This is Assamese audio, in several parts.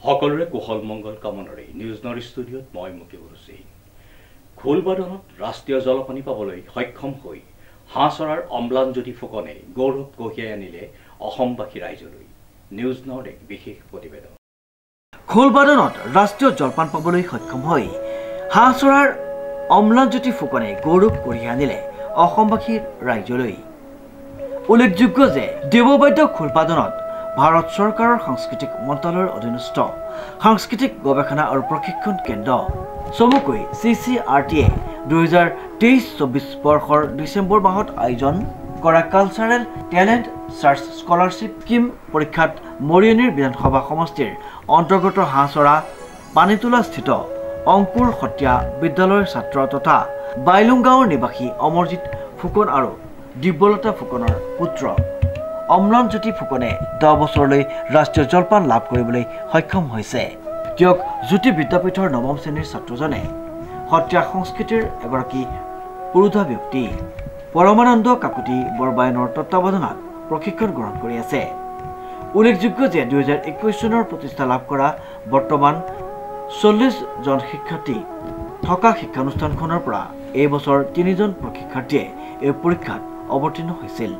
সকলোৰে কুশল মংগল কামনাৰে নিউজ নৰ্থ ষ্টুডিঅ'ত মই মুকিবুল হুছেইন। খোলবাদনত ৰাষ্ট্ৰীয় জলপানী পাবলৈ সক্ষম হৈ হাঁহচৰাৰ অম্লানজ্যোতি ফুকনে গৌৰৱ কঢ়িয়াই আনিলে অসমবাসী ৰাইজলৈ। নিউজ নৰ্থ এক বিশেষ প্ৰতিবেদন। খোলবাদনত ৰাষ্ট্ৰীয় জলপান পাবলৈ সক্ষম হৈ হাঁহচৰাৰ অম্লানজ্যোতি ফুকনে গৌৰৱ কঢ়িয়াই আনিলে অসমবাসীৰ ৰাইজলৈ। উল্লেখযোগ্য যে দেৱবাদ্য খোলবাদনত ভাৰত চৰকাৰৰ সাংস্কৃতিক মন্ত্ৰালয়ৰ অধীনস্থ সাংস্কৃতিক গৱেষণা আৰু প্ৰশিক্ষণ কেন্দ্ৰ চমুকৈ CCRT-এ 2023-24 বৰ্ষৰ ডিচেম্বৰ মাহত আয়োজন কৰা cultural talent search scholarship scheme পৰীক্ষাত মৰিয়নিৰ বিধানসভা সমষ্টিৰ অন্তৰ্গত হাঁহচৰা পানীতোলাস্থিত অংকুৰ সত্ৰীয়া বিদ্যালয়ৰ ছাত্ৰ তথা বাইলুং গাঁৱৰ নিবাসী অমৰজিৎ ফুকন আৰু দিব্যলতা ফুকনৰ পুত্ৰ অম্লানজ্যোতি ফুকনে 10 বছৰলৈ ৰাষ্ট্ৰীয় জলপান লাভ কৰিবলৈ সক্ষম হৈছে। তেওঁক জ্যোতি বিদ্যাপীঠৰ 9ম শ্ৰেণীৰ ছাত্ৰজনে সত্ৰীয়া সংস্কৃতিৰ এগৰাকী পুৰুধা ব্যক্তি পৰমানন্দ কাকতি বৰবায়নৰ তত্বাৱধানত প্ৰশিক্ষণ গ্ৰহণ কৰি আছে। উল্লেখযোগ্য যে 2021 চনৰ প্ৰতিষ্ঠা লাভ কৰা বৰ্তমান 40 জন শিক্ষাৰ্থী থকা শিক্ষানুষ্ঠানখনৰ পৰা এই বছৰ 3 জন প্ৰশিক্ষাৰ্থীয়ে এই পৰীক্ষাত অৱতীৰ্ণ হৈছিল।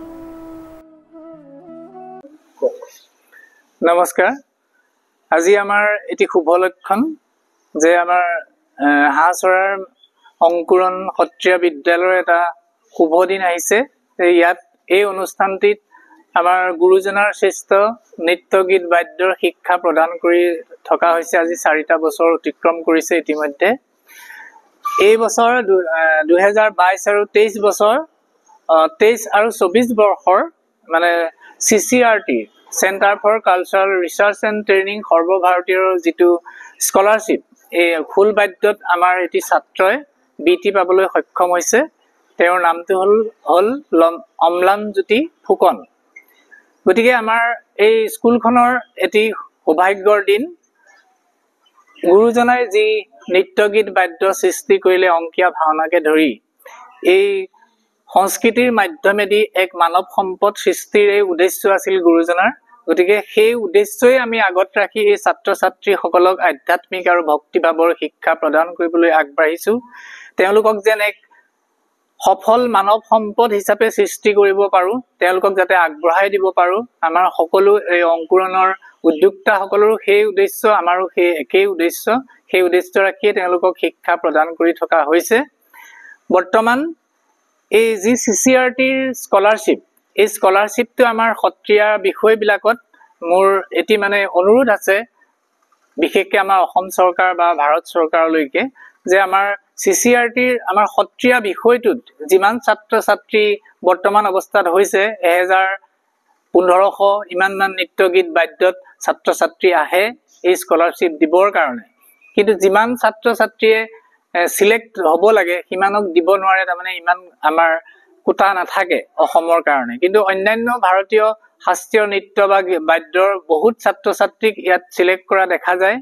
নমস্কাৰ। আজি আমাৰ এটি শুভ লক্ষণ যে আমাৰ হাঁহচৰাৰ অংকুৰণ সত্ৰীয়া বিদ্যালয়ৰ এটা শুভ দিন আহিছে। ইয়াত এই অনুষ্ঠানটিত আমাৰ গুৰুজনাৰ শ্ৰেষ্ঠ নৃত্য গীত বাদ্যৰ শিক্ষা প্ৰদান কৰি থকা হৈছে। আজি 4টা বছৰ অতিক্ৰম কৰিছে ইতিমধ্যে। এই বছৰ 2022 আৰু 23 বছৰ 23 আৰু 24 বৰ্ষৰ মানে CCRT centre for cultural research and training সৰ্বভাৰতীয় যিটো স্কলাৰশ্বিপ, এই খোল বাদ্যত আমাৰ এটি ছাত্ৰই বৃত্তি পাবলৈ সক্ষম হৈছে। তেওঁৰ নামটো হ'ল অম্লানজ্যোতি ফুকন। গতিকে আমাৰ এই স্কুলখনৰ এটি সৌভাগ্যৰ দিন। গুৰুজনাই যি নৃত্য গীত বাদ্য সৃষ্টি কৰিলে অংকীয়া ভাওনাকে ধৰি, এই সংস্কৃতিৰ মাধ্যমেদি এক মানৱ সম্পদ সৃষ্টিৰ এই উদ্দেশ্য আছিল গুৰুজনাৰ। গতিকে সেই উদ্দেশ্যই আমি আগত ৰাখি এই ছাত্ৰ ছাত্ৰীসকলক আধ্যাত্মিক আৰু ভক্তিভাৱৰ শিক্ষা প্ৰদান কৰিবলৈ আগবাঢ়িছো। তেওঁলোকক যেন এক সফল মানৱ সম্পদ হিচাপে সৃষ্টি কৰিব পাৰো, তেওঁলোকক যাতে আগবঢ়াই দিব পাৰো। আমাৰ সকলো এই অংকুৰণৰ উদ্যোক্তাসকলৰো সেই উদ্দেশ্য, আমাৰো সেই একেই উদ্দেশ্য। সেই উদ্দেশ্য ৰাখিয়ে তেওঁলোকক শিক্ষা প্ৰদান কৰি থকা হৈছে। বৰ্তমান এই যি CCRTৰ স্কলাৰশ্বিপ, এই স্কলাৰশ্বিপটো আমাৰ সত্ৰীয়া বিষয়বিলাকত মোৰ এটি মানে অনুৰোধ আছে, বিশেষকৈ আমাৰ অসম চৰকাৰ বা ভাৰত চৰকাৰলৈকে, যে আমাৰ CCRTৰ আমাৰ সত্ৰীয়া বিষয়টোত যিমান ছাত্ৰ ছাত্ৰী বৰ্তমান অৱস্থাত হৈছে 1000-1500 ইমানমান নৃত্য গীত বাদ্যত ছাত্ৰ ছাত্ৰী আহে এই স্কলাৰশ্বিপ দিবৰ কাৰণে। কিন্তু যিমান ছাত্ৰ ছাত্ৰীয়ে সিলেক্ট হ'ব লাগে সিমানক দিব নোৱাৰে, তাৰমানে ইমান আমাৰ কোটা নাথাকে অসমৰ কাৰণে। কিন্তু অন্যান্য ভাৰতীয় শাস্ত্ৰীয় নৃত্য বা বাদ্যৰ বহুত ছাত্ৰ ছাত্ৰীক ইয়াত সিলেক্ট কৰা দেখা যায়।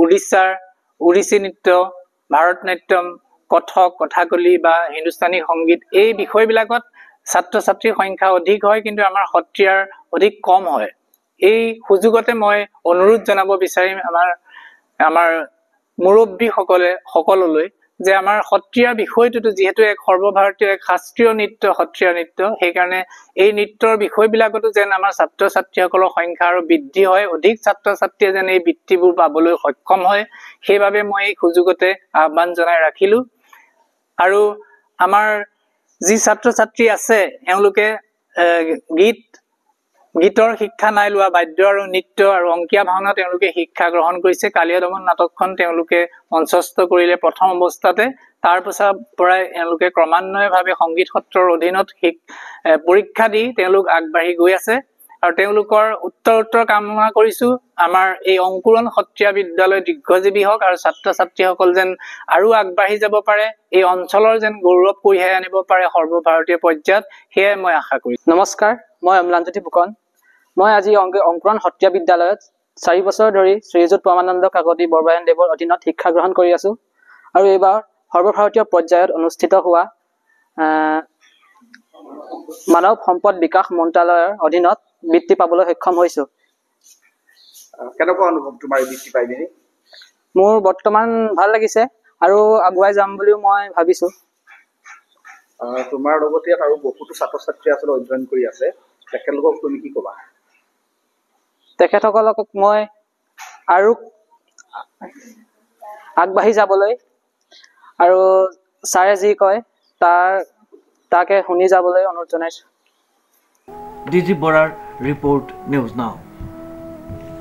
উৰিষ্যাৰ ওড়িশী নৃত্য, ভাৰত নাট্যম, কথক, কথাকলি বা হিন্দুস্তানী সংগীত, এই বিষয়বিলাকত ছাত্ৰ ছাত্ৰীৰ সংখ্যা অধিক হয়, কিন্তু আমাৰ সত্ৰীয়াৰ অধিক কম হয়। এই সুযোগতে মই অনুৰোধ জনাব বিচাৰিম আমাৰ মুৰব্বীসকললৈ যে আমাৰ সত্ৰীয়া বিষয়টোতো যিহেতু এক সৰ্বভাৰতীয় এক শাস্ত্ৰীয় নৃত্য, সত্ৰীয়া নৃত্য, সেইকাৰণে এই নৃত্যৰ বিষয়বিলাকতো যেন আমাৰ ছাত্ৰ ছাত্ৰীসকলৰ সংখ্যা আৰু বৃদ্ধি হয়, অধিক ছাত্ৰ ছাত্ৰীয়ে যেন এই বৃত্তিবোৰ পাবলৈ সক্ষম হয়, সেইবাবে মই এই সুযোগতে আহ্বান জনাই ৰাখিলো। আৰু আমাৰ যি ছাত্ৰ ছাত্ৰী আছে তেওঁলোকে গীতৰ শিক্ষা নাই লোৱা, বাদ্য আৰু নৃত্য আৰু অংকীয়া ভাওনা তেওঁলোকে শিক্ষা গ্ৰহণ কৰিছে। কালীয় দমন নাটকখন তেওঁলোকে মঞ্চস্থ কৰিলে প্ৰথম অৱস্থাতে, তাৰ পিছৰ পৰাই তেওঁলোকে ক্ৰমান্বয়ভাৱে সংগীত সত্ৰৰ অধীনত পৰীক্ষা দি তেওঁলোক আগবাঢ়ি গৈ আছে। আৰু তেওঁলোকৰ উত্তৰ কামনা কৰিছো আমাৰ এই অংকুৰণ সত্ৰীয়া বিদ্যালয় দীৰ্ঘজীৱী হওক আৰু ছাত্ৰ ছাত্ৰীসকল যেন আৰু আগবাঢ়ি যাব পাৰে, এই অঞ্চলৰ যেন গৌৰৱ কঢ়িয়াই আনিব পাৰে সৰ্বভাৰতীয় পৰ্যায়ত, সেয়াই মই আশা কৰিছো। নমস্কাৰ, মই অম্লানজ্যোতি ফুকন। মই আজি অংকুৰণ সত্ৰীয়া বিদ্যালয়ত 4 বছৰ ধৰি শ্ৰীযুত পৰমানন্দ কাকতি বৰবায়ন দেৱৰ অধীনত শিক্ষা গ্ৰহণ কৰি আছো। আৰু এইবাৰ সৰ্বভাৰতীয় পৰ্যায়ত অনুষ্ঠিত হোৱা মানৱ সম্পদ বিকাশ মন্ত্ৰালয়ৰ অধীনত বৃত্তি পাবলৈ সক্ষম হৈছো। কেনেকুৱা অনুভৱ তোমাৰ বৃত্তি পাই পিনি? মোৰ বৰ্তমান ভাল লাগিছে আৰু আগুৱাই যাম বুলিও মই ভাবিছোঁ। তোমাৰ লগতে ইয়াত আৰু বহুতো ছাত্ৰ ছাত্ৰী আচলতে অধ্যয়ন কৰি আছে, তেখেতলোকক তুমি কি ক'বা? তেখেতসকলক মই আৰু আগবাঢ়ি যাবলৈ আৰু ছাৰে যি কয় তাকে শুনি যাবলৈ অনুৰোধ জনাইছোঁ। ডিজি বৰাৰ ৰিপৰ্ট, নিউজ নাও।